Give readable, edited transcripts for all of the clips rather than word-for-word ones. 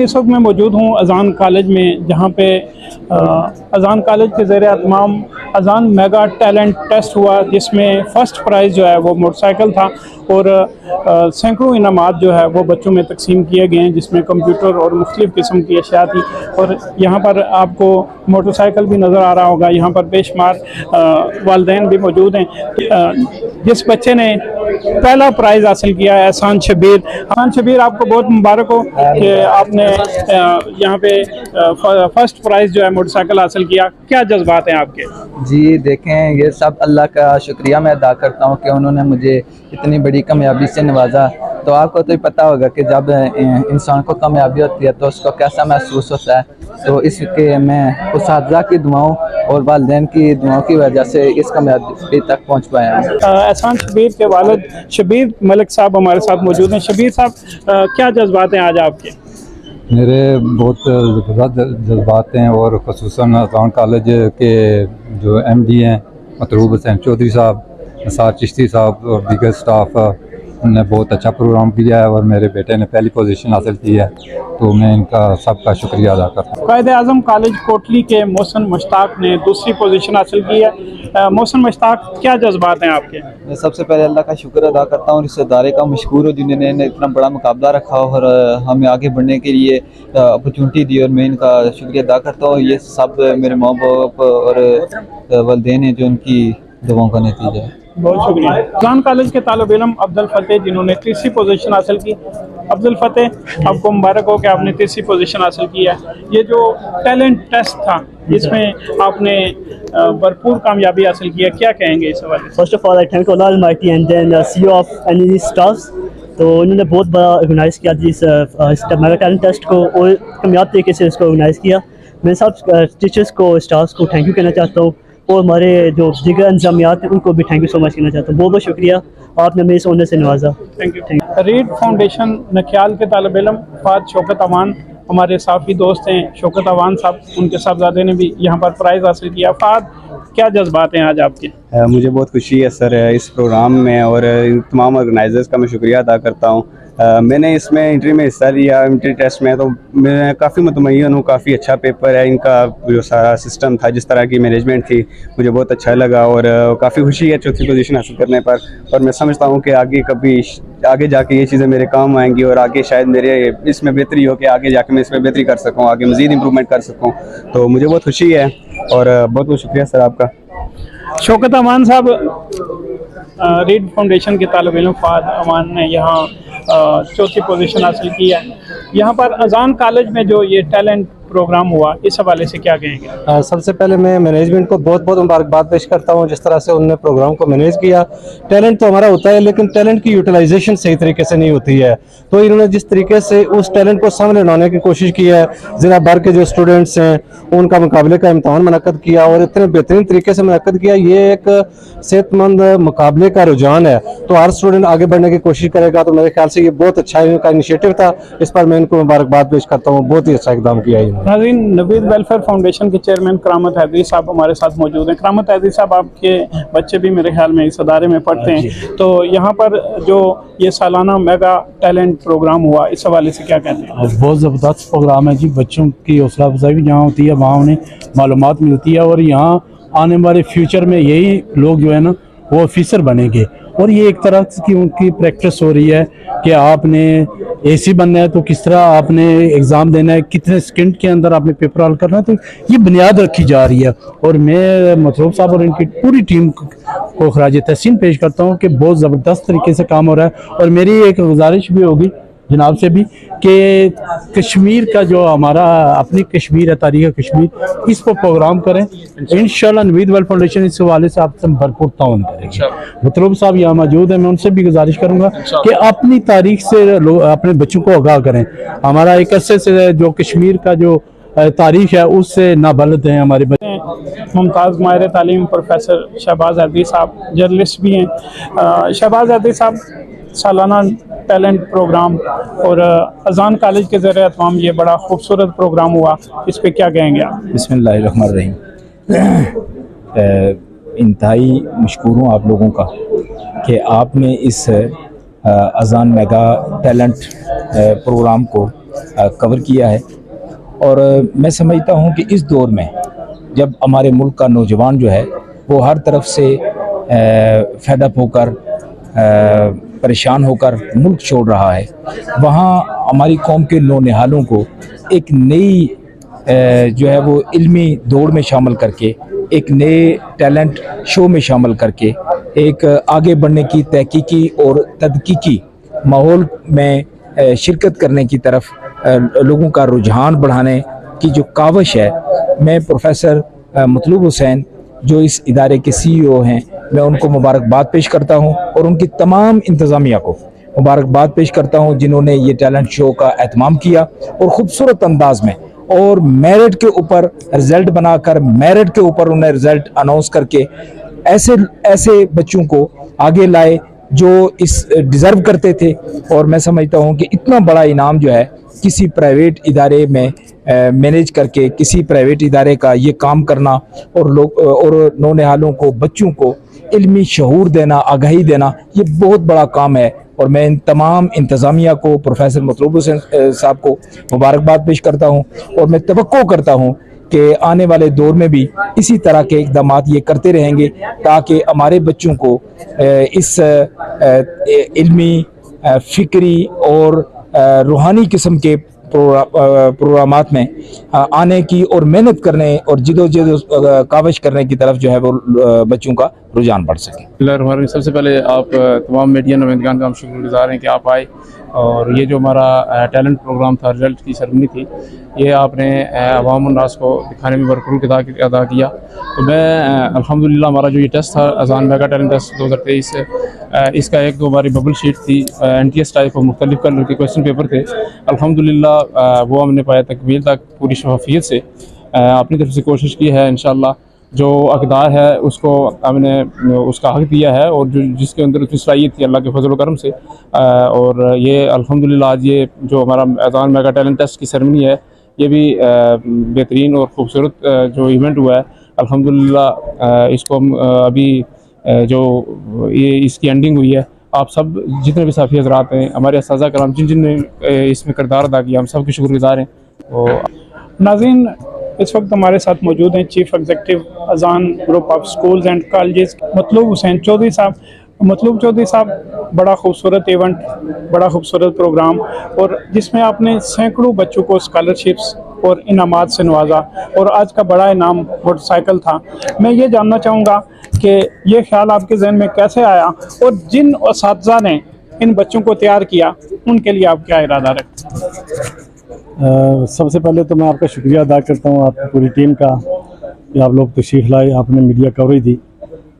इस वक्त मैं मौजूद हूँ अजान कॉलेज में, जहाँ पे अजान कॉलेज के ज़रिए तमाम अजान मेगा टैलेंट टेस्ट हुआ, जिसमें फ़र्स्ट प्राइज़ जो है वो मोटरसाइकिल था और सैकड़ों इनामात जो है वो बच्चों में तकसीम किए गए हैं, जिसमें कंप्यूटर और मुख्तलिफ़ किस्म की अशिया थी। और यहाँ पर आपको मोटरसाइकिल भी नज़र आ रहा होगा। यहाँ पर बेशुमार वालिदैन भी मौजूद हैं। जिस बच्चे ने पहला प्राइज़ हासिल किया है, एहसान शबीर। एहसान शबीर, आपको बहुत मुबारक हो कि आपने यहाँ पे फर्स्ट प्राइज़ जो है मोटरसाइकिल हासिल किया। क्या जज्बात हैं आपके? जी देखें, ये सब अल्लाह का शुक्रिया मैं अदा करता हूँ कि उन्होंने मुझे इतनी बड़ी कामयाबी से नवाजा। तो आपको तो पता होगा कि जब इंसान को कामयाबी होती है तो उसको कैसा महसूस होता है। तो इसके मैं उस्ताद की दुआओं और वालिदैन की दुआओं की वजह से इस कामयाबी तक पहुँच पाया हूँ। एहसान शबीर के वालिद शबीर मलिक साहब हमारे साथ मौजूद हैं। शबीर साहब, क्या जज्बात हैं आज आपके? मेरे बहुत ज़बरदस्त जज्बात हैं, और ख़ुसूसन अजान कॉलेज के जो MD हैं मतलूब हुसैन चौधरी साहब, निसार चिश्ती साहब और दीगर स्टाफ ने बहुत अच्छा प्रोग्राम किया है और मेरे बेटे ने पहली पोजीशन हासिल की है। तो मैं इनका सबका शुक्रिया अदा करता हूँ। कायद आज़म कॉलेज कोटली के मोहसिन मुश्ताक ने दूसरी पोजीशन हासिल की है। मोहसिन मुश्ताक, क्या जज्बात हैं आपके? मैं सबसे पहले अल्लाह का शुक्र अदा करता हूँ और इस इदारे का मशकूर हूँ जिन्होंने इतना बड़ा मुकाबला रखा और हमें आगे बढ़ने के लिए अपॉर्चुनिटी दी, और मैं इनका शुक्रिया अदा करता हूँ। ये सब मेरे माँ बाप और वालिदैन हैं जो उनकी दुआओं का नतीजा है। बहुत शुक्रिया। अजान कॉलेज के तालिब इल्म अब्दुल फतेह, जिन्होंने तीसरी पोजीशन हासिल की। अब्दुल फतेह, आपको मुबारक हो कि आपने तीसरी पोजीशन हासिल की है। ये जो टैलेंट टेस्ट था, इसमें आपने भरपूर कामयाबी हासिल की है, क्या कहेंगे इस हवाले से? First of all I thank Allah almighty and then CEO of NE staffs. तो उन्होंने बहुत बड़ा ऑर्गेनाइज़ किया इस मेगा टैलेंट टेस्ट को और कामयाब तरीके से इसको ऑर्गेनाइज़ किया। मैं सब टीचर्स को, स्टाफ्स को थैंक यू कहना चाहता हूँ, और हमारे जो दीगर इंतजामियात हैं उनको भी थैंक यू सो मच कहना चाहता हूँ। बहुत बहुत शुक्रिया, आपने मेरे इस ऑनर से नवाजा। Thank you. रीड फाउंडेशन नख्याल के तालिब इल्म फाद शौकत अवान हमारे साफी दोस्त हैं। शौकत अवान साहब, उनके साहबजादे ने भी यहाँ पर प्राइज़ हासिल किया। फाद, क्या जज्बात हैं आज आपके? मुझे बहुत खुशी है सर इस प्रोग्राम में, और तमाम ऑर्गेनाइजर्स का मैं शुक्रिया अदा करता हूँ। मैंने इसमें एंट्री में हिस्सा लिया, एंट्री टेस्ट में, तो मैं काफ़ी मुतमय्यन हूँ। काफ़ी अच्छा पेपर है, इनका जो सारा सिस्टम था, जिस तरह की मैनेजमेंट थी, मुझे बहुत अच्छा लगा और काफ़ी खुशी है चौथी पोजीशन हासिल करने पर। और मैं समझता हूँ कि आगे जाके ये चीज़ें मेरे काम आएंगी और आगे शायद मेरे इसमें बेहतरी हो कि आगे जाके मैं इसमें बेहतरी कर सकूँ, आगे मज़ीद इम्प्रूवमेंट कर सकूँ। तो मुझे बहुत खुशी है और बहुत बहुत शुक्रिया सर आपका। शौकत अमान साहब, रीड फाउंडेशन के तालिब इल्म फाद अमान ने यहाँ चौथी पोजीशन हासिल की है। यहाँ पर अजान कॉलेज में जो ये टैलेंट प्रोग्राम हुआ, इस हवाले से क्या कहेंगे? सबसे पहले मैं मैनेजमेंट को बहुत बहुत मुबारकबाद पेश करता हूँ जिस तरह से उन्होंने प्रोग्राम को मैनेज किया। टैलेंट तो हमारा होता है, लेकिन टैलेंट की यूटिलाइजेशन सही तरीके से नहीं होती है। तो इन्होंने जिस तरीके से उस टैलेंट को सामने लाने की कोशिश की है, ज़िला भर के जो स्टूडेंट्स हैं उनका मुकाबले का इम्तहान मुनक्कद किया और इतने बेहतरीन तरीके से मुनक्कद किया। ये एक सेहतमंद मुकाबले का रुझान है, तो हर स्टूडेंट आगे बढ़ने की कोशिश करेगा। तो मेरे ख्याल से ये बहुत अच्छा इनका इनिशिएटिव था, इस पर मैं इनको मुबारकबाद पेश करता हूँ। बहुत ही अच्छा इकदाम किया है। नाज़रीन, नवीद वेलफेयर फाउंडेशन के चेयरमैन करामत हैदरी साहब हमारे साथ मौजूद हैं। करामत हैदरी साहब, आपके बच्चे भी मेरे ख्याल में इस अदारे में पढ़ते हैं, तो यहाँ पर जो ये सालाना मेगा टैलेंट प्रोग्राम हुआ, इस हवाले से क्या कहते हैं? बहुत ज़बरदस्त प्रोग्राम है जी। बच्चों की हौसला अफजाई भी जहाँ होती है वहाँ उन्हें मालूमात मिलती है, और यहाँ आने वाले फ्यूचर में यही लोग जो है ना वो ऑफिसर बनेंगे। और ये एक तरह की उनकी प्रैक्टिस हो रही है कि आपने AC बनना है तो किस तरह आपने एग्ज़ाम देना है, कितने सेकंड के अंदर आपने पेपर हल करना है। तो ये बुनियाद रखी जा रही है, और मैं मतलूब साहब और इनकी पूरी टीम को खराज तहसीन पेश करता हूँ कि बहुत ज़बरदस्त तरीके से काम हो रहा है। और मेरी एक गुजारिश भी होगी जनाब से भी कि कश्मीर का जो हमारा अपनी कश्मीर है, तारीख़ कश्मीर, इस पर प्रोग्राम करें। इंशाल्लाह नवीद वेलफेयर फाउंडेशन इस हवाले से आपसे भरपूर ताउन करेंगे। मतलूब साहब यहाँ मौजूद है, मैं उनसे भी गुजारिश करूँगा कि अपनी तारीख से अपने बच्चों को आगाह करें। हमारा एक अरसे से जो कश्मीर का जो तारीख है उससे नाबलद हैं हमारे बच्चे। मुमताज़ माहिर तालीम प्रोफेसर शहबाज हैदरी साहब जर्नलिस्ट भी हैं। शहबाज हैदरी साहब, सालाना टैलेंट प्रोग्राम और अजान कॉलेज के ज़रिए तमाम ये बड़ा खूबसूरत प्रोग्राम हुआ, इस पे क्या कहेंगे आप? बिस्मिल्लाहिर्रहमानिर्रहीम। इंतहाई मशकूर हूँ आप लोगों का कि आपने इस अजान मेगा टैलेंट प्रोग्राम को कवर किया है। और मैं समझता हूँ कि इस दौर में जब हमारे मुल्क का नौजवान जो है वो हर तरफ से फेड अप होकर परेशान होकर मुल्क छोड़ रहा है, वहाँ हमारी कौम के नौनिहालों को एक नई जो है वो इल्मी दौड़ में शामिल करके, एक नए टैलेंट शो में शामिल करके, एक आगे बढ़ने की तहकीकी और तदकीकी माहौल में शिरकत करने की तरफ लोगों का रुझान बढ़ाने की जो काविश है, मैं प्रोफेसर मतलूब हुसैन जो इस इदारे के CEO हैं, मैं उनको मुबारकबाद पेश करता हूं और उनकी तमाम इंतज़ामिया को मुबारकबाद पेश करता हूं जिन्होंने ये टैलेंट शो का एहतमाम किया और ख़ूबसूरत अंदाज में और मेरिट के ऊपर रिज़ल्ट बनाकर, मेरिट के ऊपर उन्हें रिज़ल्ट अनाउंस करके ऐसे बच्चों को आगे लाए जो इस डिज़र्व करते थे। और मैं समझता हूं कि इतना बड़ा इनाम जो है किसी प्राइवेट इदारे में मैनेज करके, किसी प्राइवेट इदारे का ये काम करना और नौनिहालों को, बच्चों को इल्मी शऊर देना, आगाही देना, ये बहुत बड़ा काम है। और मैं इन तमाम इंतज़ामिया को, प्रोफेसर मतलूब हुसैन साहब को मुबारकबाद पेश करता हूँ और मैं तवक्को करता हूँ कि आने वाले दौर में भी इसी तरह के इक़दाम ये करते रहेंगे ताकि हमारे बच्चों को इस इल्मी, फ़िक्री और रूहानी किस्म के प्रोग्रामात में आने की और मेहनत करने और जिदोजहद काविश करने की तरफ जो है वो बच्चों का रुझान बढ़ सके। सबसे पहले आप तमाम मीडिया नुमाइंदगान का हम शुक्रगुजार हैं कि आप आए और ये जो हमारा टैलेंट प्रोग्राम था, रिजल्ट की सेरेमनी थी, ये आपने अवाम उन्नास को दिखाने में भरपूर किरदार अदा किया। तो मैं अल्हम्दुलिल्लाह हमारा जो ये टेस्ट था अजान मेगा टैलेंट टेस्ट 2023, इसका एक दो हमारी बबल शीट थी, NTS टाइप और मुख्तलिफ कलर के क्वेश्चन पेपर थे। अल्हम्दुलिल्लाह वो हमने पाया तकमील तक पूरी शफाफियत से अपनी तरफ से कोशिश की है। इंशाअल्लाह जो अक़दार है उसको हमने उसका हक़ दिया है और जो जिसके अंदर उसकी सलाहियत थी अल्लाह के फजल करम से। और ये अल्हम्दुलिल्लाह आज ये जो हमारा अजान मेगा टैलेंट टेस्ट की सेरेमनी है, ये भी बेहतरीन और ख़ूबसूरत जो इवेंट हुआ है। अल्हम्दुलिल्लाह इसको हम अभी जो ये इसकी एंडिंग हुई है, आप सब जितने भी साफ़ी हज़रात हैं, हमारे असातिज़ा कराम जिन ने इसमें किरदार अदा किया, हम सब के शुक्रगुज़ार हैं। और नाज़रीन, इस वक्त हमारे साथ मौजूद हैं chief executive Azan group of schools and colleges Matloob Hussain Chaudhary साहब। मतलूब चौधरी साहब, बड़ा खूबसूरत इवेंट, बड़ा खूबसूरत प्रोग्राम, और जिसमें आपने सैकड़ों बच्चों को स्कॉलरशिप्स और इनामात से नवाजा, और आज का बड़ा इनाम मोटरसाइकिल था। मैं ये जानना चाहूँगा कि ये ख्याल आपके जहन में कैसे आया और जिन असातिज़ा ने इन बच्चों को तैयार किया उनके लिए आप क्या इरादा रखते हैं? सबसे पहले तो मैं आपका शुक्रिया अदा करता हूँ, आपकी पूरी टीम का, कि आप लोग तशरीफ़ लाए, आपने मीडिया कवरेज दी।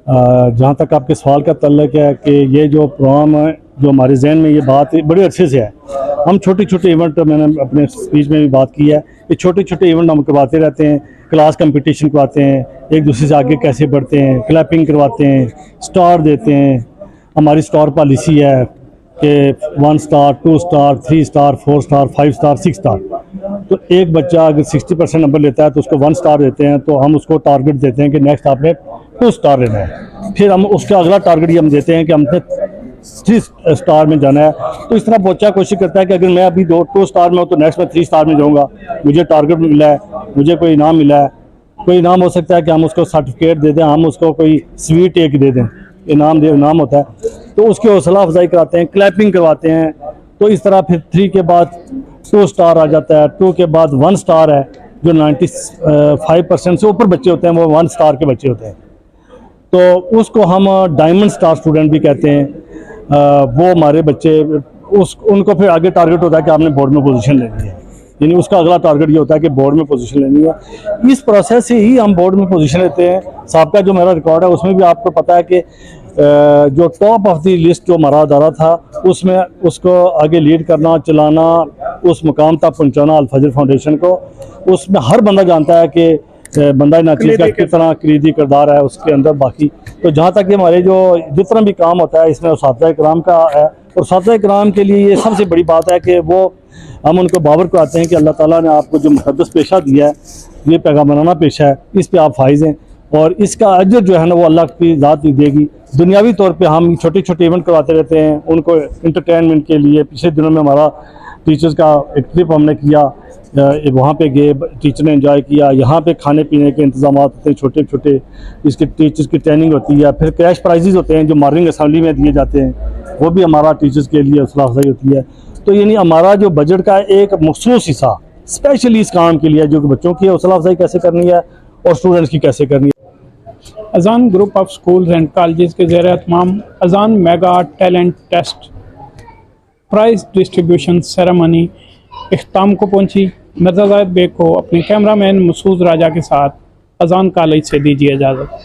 जहाँ तक आपके सवाल का तल्लुक़ है कि ये जो प्रोग्राम है, जो हमारे जहन में ये बात बड़े अच्छे से है, हम छोटे छोटे इवेंट, मैंने अपने स्पीच में भी बात की है, ये छोटे छोटे इवेंट हम करवाते रहते हैं, क्लास कंपटीशन करवाते हैं, एक दूसरे से आगे कैसे बढ़ते हैं, क्लैपिंग करवाते हैं, स्टार देते हैं। हमारी स्टार पॉलिसी है कि 1 star, 2 star, 3 star, 4 star, 5 star, 6 star. तो एक बच्चा अगर 60% नंबर लेता है तो उसको 1 स्टार देते हैं, तो हम उसको टारगेट देते हैं कि नेक्स्ट आपने 2 स्टार लेना है। फिर हम उसका अगला टारगेट ये हम देते हैं कि हमने 3 स्टार में जाना है। तो इस तरह बच्चा कोशिश करता है कि अगर मैं अभी 2 स्टार में हूँ तो नेक्स्ट में 3 स्टार में जाऊँगा, मुझे टारगेट मिला है, मुझे कोई इनाम मिला है। कोई इनाम हो सकता है कि हम उसको सर्टिफिकेट दे दें, हम उसको कोई स्वीट एक दे दें, इनाम होता है, तो उसकी हौसला अफजाई कराते हैं, क्लैपिंग करवाते हैं। तो इस तरह फिर 3 के बाद 2 स्टार आ जाता है, 2 के बाद 1 स्टार है, जो 95% से ऊपर बच्चे होते हैं वो 1 स्टार के बच्चे होते हैं। तो उसको हम डायमंड स्टार स्टूडेंट भी कहते हैं। वो हमारे बच्चे उनको फिर आगे टारगेट होता है कि आपने बोर्ड में पोजीशन लेनी है, यानी उसका अगला टारगेट ये होता है कि बोर्ड में पोजीशन लेनी है। इस प्रोसेस से ही हम बोर्ड में पोजीशन लेते हैं। सबका जो मेरा रिकॉर्ड है उसमें भी आपको पता है कि जो टॉप ऑफ दी लिस्ट जो हमारा अदारा था उसमें उसको आगे लीड करना, चलाना, उस मुकाम तक पहुंचाना अल-फजर फाउंडेशन को, उसमें हर बंदा जानता है कि बंदा नाचीज़ का कितना कलीदी किरदार है उसके अंदर। बाकी तो जहाँ तक कि हमारे जो जितना भी काम होता है इसमें उस्ताद इकराम का है, और उस्ताद इकराम के लिए ये सबसे बड़ी बात है कि वो हम उनको बावर कराते हैं कि अल्लाह ताला ने आपको जो मुक़द्दस पेशा दिया है, ये पैगामराना पेशा है, इस पे आप फाइज हैं, और इसका अजर जो है ना वो अल्लाह की ज़ात ही देगी। दुनियावी तौर पे हम छोटे छोटे इवेंट करवाते रहते हैं उनको एंटरटेनमेंट के लिए। पिछले दिनों में हमारा टीचर्स का एक ट्रिप हमने किया, वहाँ पे गए, टीचर ने एंजॉय किया। यहाँ पे खाने पीने के इंतजाम होते हैं छोटे छोटे, इसके टीचर्स की ट्रेनिंग होती है। फिर कैश प्राइजेज होते हैं जो मॉर्निंग असेंबली में दिए जाते हैं, वो भी हमारा टीचर्स के लिए हौसला अफजाई होती है। तो यानी हमारा जो बजट का एक मखसूस हिस्सा स्पेशली इस काम के लिए जो कि बच्चों की हौसला अफजाई कैसे करनी है और स्टूडेंट्स की कैसे करनी है। Azan group of schools and colleges के ज़ेर एहतमाम Azan mega talent test prize distribution ceremony इख्ताम को पहुंची। मिर्ज़ा ज़ाहिद बेग को अपने कैमरामैन मसूद राजा के साथ अजान कॉलेज से दीजिए इजाज़त।